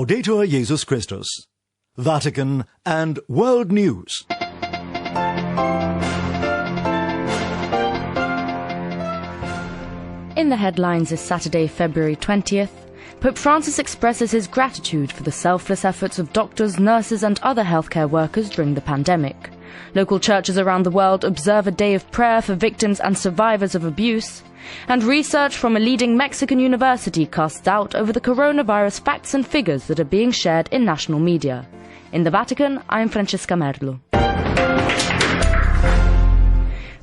Laudetur Jesus Christus, Vatican and World News. In the headlines this Saturday, February 20th, Pope Francis expresses his gratitude for the selfless efforts of doctors, nurses and other healthcare workers during the pandemic. Local churches around the world observe a day of prayer for victims and survivors of abuse. And research from a leading Mexican university casts doubt over the coronavirus facts and figures that are being shared in national media. In the Vatican, I'm Francesca Merlo.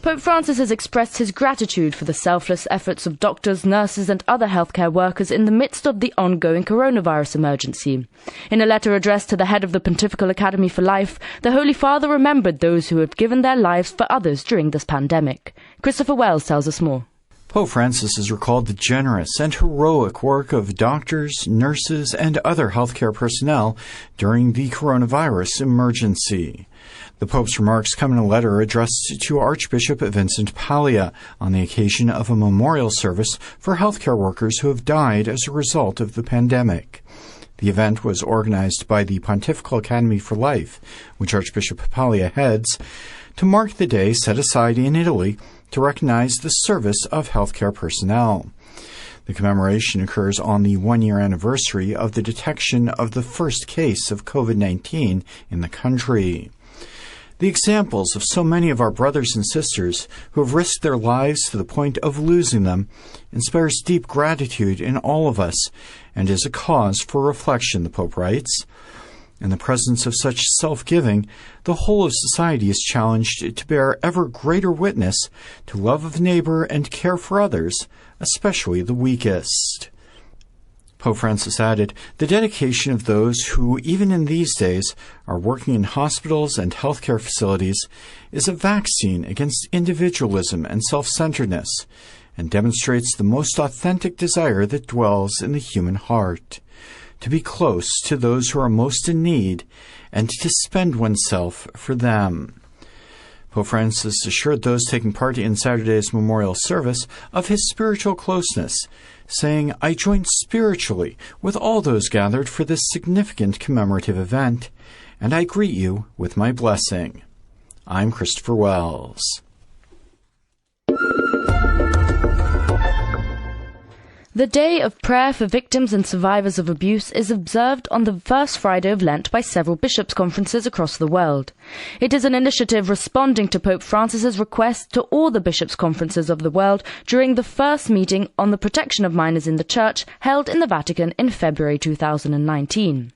Pope Francis has expressed his gratitude for the selfless efforts of doctors, nurses and other healthcare workers in the midst of the ongoing coronavirus emergency. In a letter addressed to the head of the Pontifical Academy for Life, the Holy Father remembered those who have given their lives for others during this pandemic. Christopher Wells tells us more. Pope Francis has recalled the generous and heroic work of doctors, nurses, and other healthcare personnel during the coronavirus emergency. The Pope's remarks come in a letter addressed to Archbishop Vincent Paglia on the occasion of a memorial service for healthcare workers who have died as a result of the pandemic. The event was organized by the Pontifical Academy for Life, which Archbishop Paglia heads, to mark the day set aside in Italy to recognize the service of healthcare personnel. The commemoration occurs on the one-year anniversary of the detection of the first case of COVID-19 in the country. The examples of so many of our brothers and sisters who have risked their lives to the point of losing them inspires deep gratitude in all of us and is a cause for reflection, the Pope writes. In the presence of such self-giving, the whole of society is challenged to bear ever greater witness to love of neighbor and care for others, especially the weakest. Pope Francis added, the dedication of those who, even in these days, are working in hospitals and healthcare facilities is a vaccine against individualism and self-centeredness, and demonstrates the most authentic desire that dwells in the human heart, to be close to those who are most in need, and to spend oneself for them. Pope Francis assured those taking part in Saturday's memorial service of his spiritual closeness, saying, I join spiritually with all those gathered for this significant commemorative event, and I greet you with my blessing. I'm Christopher Wells. The Day of Prayer for Victims and Survivors of Abuse is observed on the first Friday of Lent by several bishops' conferences across the world. It is an initiative responding to Pope Francis's request to all the bishops' conferences of the world during the first meeting on the protection of minors in the Church held in the Vatican in February 2019.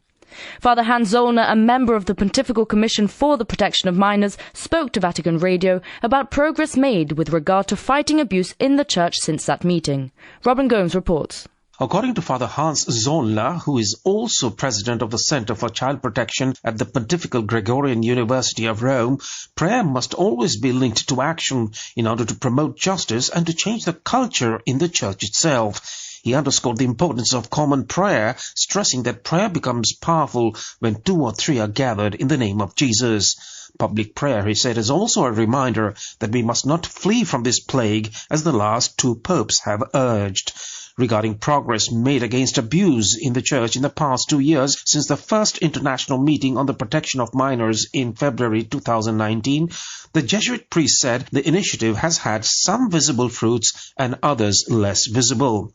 Father Hans Zollner, a member of the Pontifical Commission for the Protection of Minors, spoke to Vatican Radio about progress made with regard to fighting abuse in the Church since that meeting. Robin Gomes reports. According to Father Hans Zollner, who is also president of the Center for Child Protection at the Pontifical Gregorian University of Rome, prayer must always be linked to action in order to promote justice and to change the culture in the Church itself. He underscored the importance of common prayer, stressing that prayer becomes powerful when 2 or 3 are gathered in the name of Jesus. Public prayer, he said, is also a reminder that we must not flee from this plague, as the last 2 popes have urged. Regarding progress made against abuse in the Church in the past 2 years since the first international meeting on the protection of minors in February 2019, the Jesuit priest said the initiative has had some visible fruits and others less visible.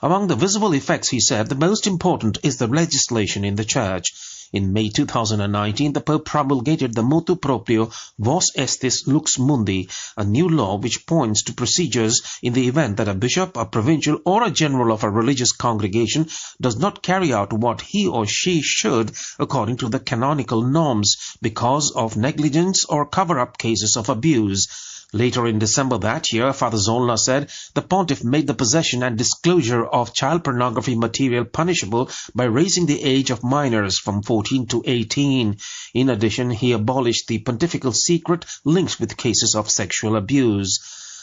Among the visible effects, he said, the most important is the legislation in the Church. In May 2019, the Pope promulgated the motu proprio Vos Estis Lux Mundi, a new law which points to procedures in the event that a bishop, a provincial or a general of a religious congregation does not carry out what he or she should according to the canonical norms because of negligence or cover-up cases of abuse. Later in December that year, Father Zollner said, the pontiff made the possession and disclosure of child pornography material punishable by raising the age of minors from 14 to 18. In addition, he abolished the pontifical secret linked with cases of sexual abuse.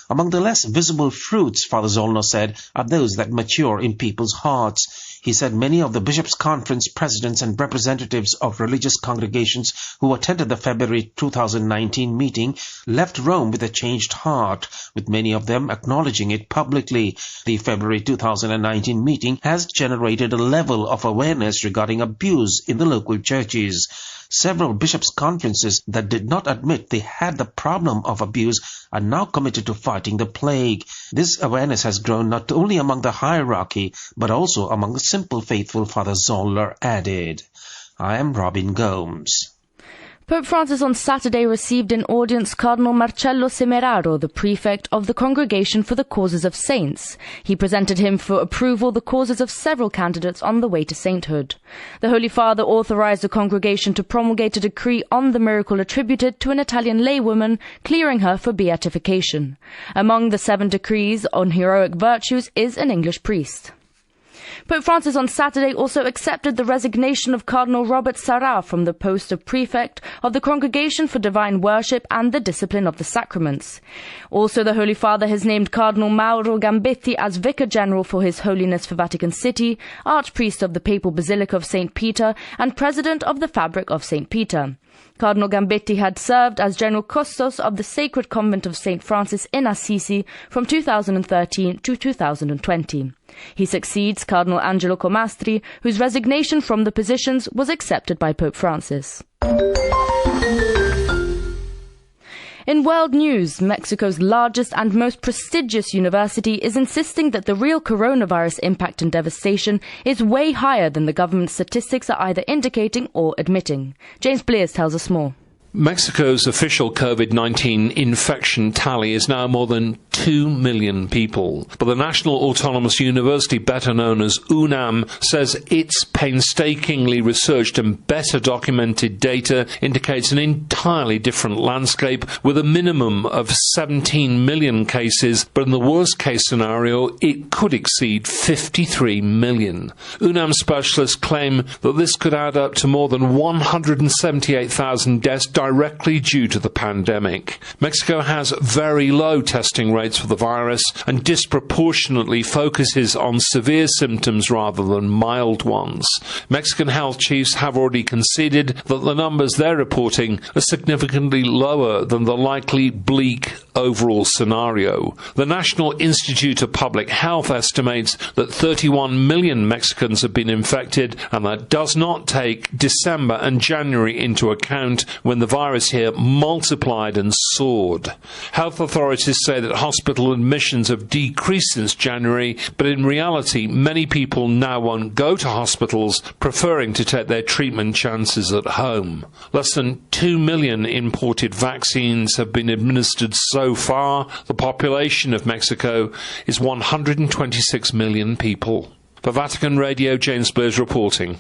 Among the less visible fruits, Father Zollner said, are those that mature in people's hearts. He said many of the Bishops' Conference presidents and representatives of religious congregations who attended the February 2019 meeting left Rome with a changed heart, with many of them acknowledging it publicly. The February 2019 meeting has generated a level of awareness regarding abuse in the local churches. Several bishops' conferences that did not admit they had the problem of abuse are now committed to fighting the plague. This awareness has grown not only among the hierarchy, but also among the simple faithful, Father Zoller added. I am Robin Gomes. Pope Francis on Saturday received in audience Cardinal Marcello Semeraro, the prefect of the Congregation for the Causes of Saints. He presented him for approval the causes of several candidates on the way to sainthood. The Holy Father authorized the congregation to promulgate a decree on the miracle attributed to an Italian laywoman, clearing her for beatification. Among the 7 decrees on heroic virtues is an English priest. Pope Francis on Saturday also accepted the resignation of Cardinal Robert Sarra from the post of prefect of the Congregation for Divine Worship and the Discipline of the Sacraments. Also, the Holy Father has named Cardinal Mauro Gambetti as Vicar General for His Holiness for Vatican City, Archpriest of the Papal Basilica of St. Peter, and President of the Fabric of St. Peter. Cardinal Gambetti had served as General Custos of the Sacred Convent of St. Francis in Assisi from 2013 to 2020. He succeeds Cardinal Angelo Comastri, whose resignation from the positions was accepted by Pope Francis. In world news, Mexico's largest and most prestigious university is insisting that the real coronavirus impact and devastation is way higher than the government's statistics are either indicating or admitting. James Blears tells us more. Mexico's official COVID-19 infection tally is now more than 2 million people. But the National Autonomous University, better known as UNAM, says its painstakingly researched and better documented data indicates an entirely different landscape, with a minimum of 17 million cases, but in the worst case scenario, it could exceed 53 million. UNAM specialists claim that this could add up to more than 178,000 deaths directly due to the pandemic. Mexico has very low testing rates for the virus and disproportionately focuses on severe symptoms rather than mild ones. Mexican health chiefs have already conceded that the numbers they're reporting are significantly lower than the likely bleak overall scenario. The National Institute of Public Health estimates that 31 million Mexicans have been infected, and that does not take December and January into account, when the virus here multiplied and soared. Health authorities say that hospital admissions have decreased since January, but in reality many people now won't go to hospitals, preferring to take their treatment chances at home. Less than 2 million imported vaccines have been administered so far. The population of Mexico is 126 million people. For Vatican Radio, James Blears reporting.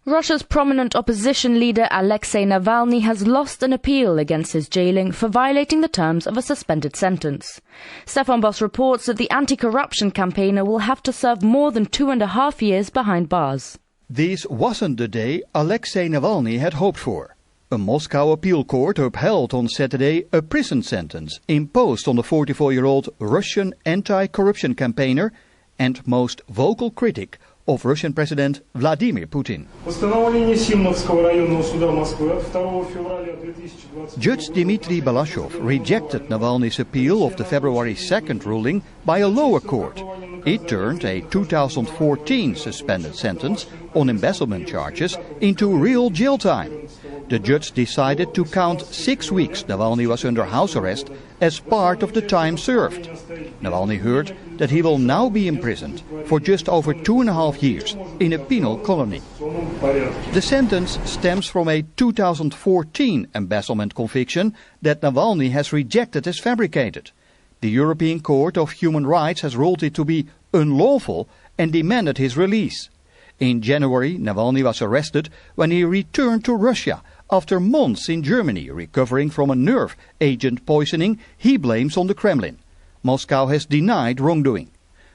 Russia's prominent opposition leader Alexei Navalny has lost an appeal against his jailing for violating the terms of a suspended sentence. Stefan Boss reports that the anti-corruption campaigner will have to serve more than 2.5 years behind bars. This wasn't the day Alexei Navalny had hoped for. A Moscow appeal court upheld on Saturday a prison sentence imposed on the 44-year-old Russian anti-corruption campaigner and most vocal critic of Russian President Vladimir Putin. Judge Dmitry Balashov rejected Navalny's appeal of the February 2nd ruling by a lower court. It turned a 2014 suspended sentence on embezzlement charges into real jail time. The judge decided to count 6 weeks Navalny was under house arrest as part of the time served. Navalny heard that he will now be imprisoned for just over 2.5 years in a penal colony. The sentence stems from a 2014 embezzlement conviction that Navalny has rejected as fabricated. The European Court of Human Rights has ruled it to be unlawful and demanded his release. In January, Navalny was arrested when he returned to Russia after months in Germany, recovering from a nerve agent poisoning he blames on the Kremlin. Moscow has denied wrongdoing.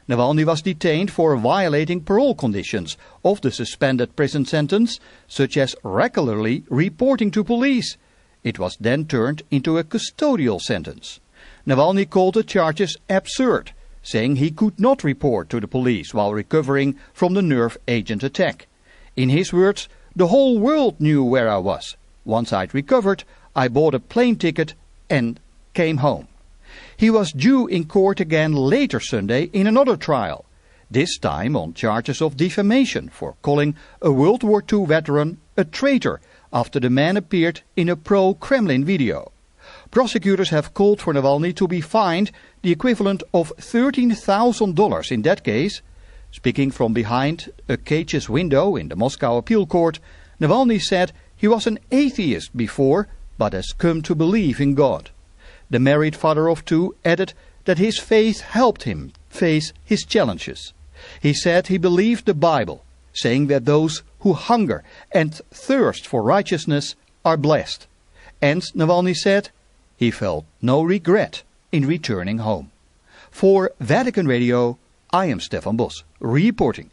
Navalny was detained for violating parole conditions of the suspended prison sentence, such as regularly reporting to police. It was then turned into a custodial sentence. Navalny called the charges absurd, saying he could not report to the police while recovering from the nerve agent attack. In his words, "The whole world knew where I was. Once I'd recovered, I bought a plane ticket and came home." He was due in court again later Sunday in another trial, this time on charges of defamation for calling a World War II veteran a traitor after the man appeared in a pro-Kremlin video. Prosecutors have called for Navalny to be fined the equivalent of $13,000 in that case. Speaking from behind a cage's window in the Moscow appeal court, Navalny said he was an atheist before, but has come to believe in God. The married father of two added that his faith helped him face his challenges. He said he believed the Bible, saying that those who hunger and thirst for righteousness are blessed. And Navalny said he felt no regret in returning home. For Vatican Radio, I am Stefan Bos, reporting.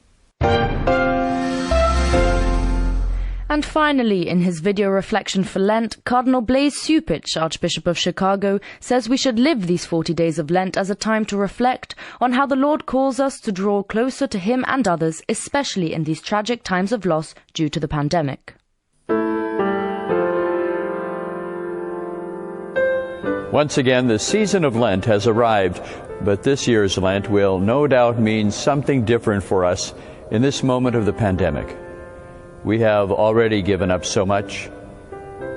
And finally, in his video reflection for Lent, Cardinal Blaise Cupich, Archbishop of Chicago, says we should live these 40 days of Lent as a time to reflect on how the Lord calls us to draw closer to Him and others, especially in these tragic times of loss due to the pandemic. Once again, the season of Lent has arrived, but this year's Lent will no doubt mean something different for us in this moment of the pandemic. We have already given up so much,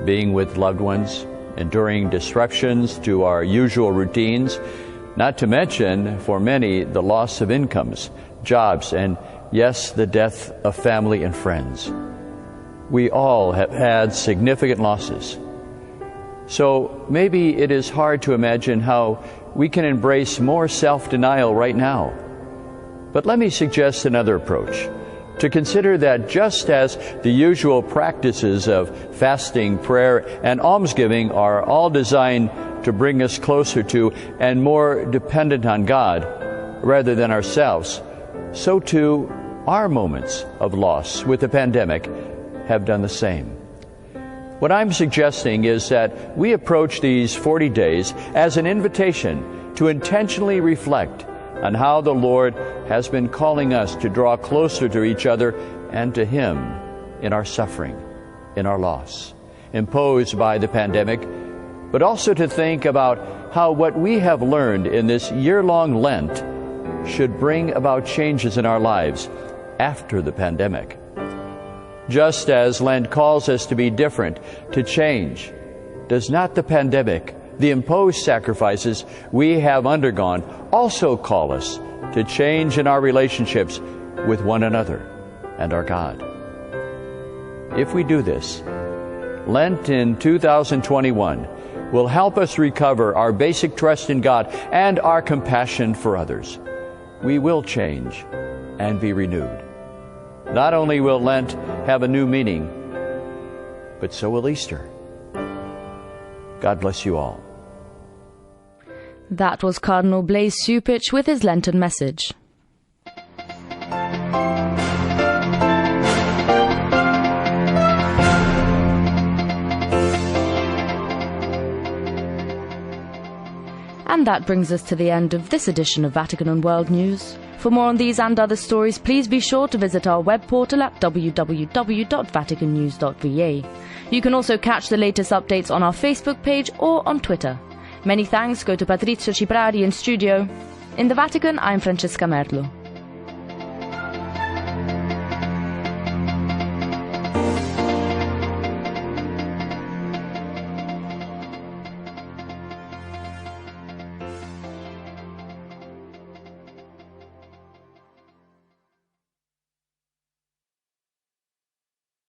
being with loved ones, enduring disruptions to our usual routines, not to mention, for many, the loss of incomes, jobs, and yes, the death of family and friends. We all have had significant losses. So maybe it is hard to imagine how we can embrace more self-denial right now. But let me suggest another approach. To consider that just as the usual practices of fasting, prayer, and almsgiving are all designed to bring us closer to and more dependent on God rather than ourselves, so too our moments of loss with the pandemic have done the same. What I'm suggesting is that we approach these 40 days as an invitation to intentionally reflect on how the Lord has been calling us to draw closer to each other and to Him in our suffering, in our loss, imposed by the pandemic, but also to think about how what we have learned in this year-long Lent should bring about changes in our lives after the pandemic. Just as Lent calls us to be different, to change, does not the pandemic, the imposed sacrifices we have undergone, also call us to change in our relationships with one another and our God? If we do this, Lent in 2021 will help us recover our basic trust in God and our compassion for others. We will change and be renewed. Not only will Lent have a new meaning, but so will Easter. God bless you all. That was Cardinal Blaise Cupich with his Lenten message. And that brings us to the end of this edition of Vatican and World News. For more on these and other stories, please be sure to visit our web portal at www.vaticannews.va. You can also catch the latest updates on our Facebook page or on Twitter. Many thanks go to Patrizio Ciprari in studio. In the Vatican, I'm Francesca Merlo.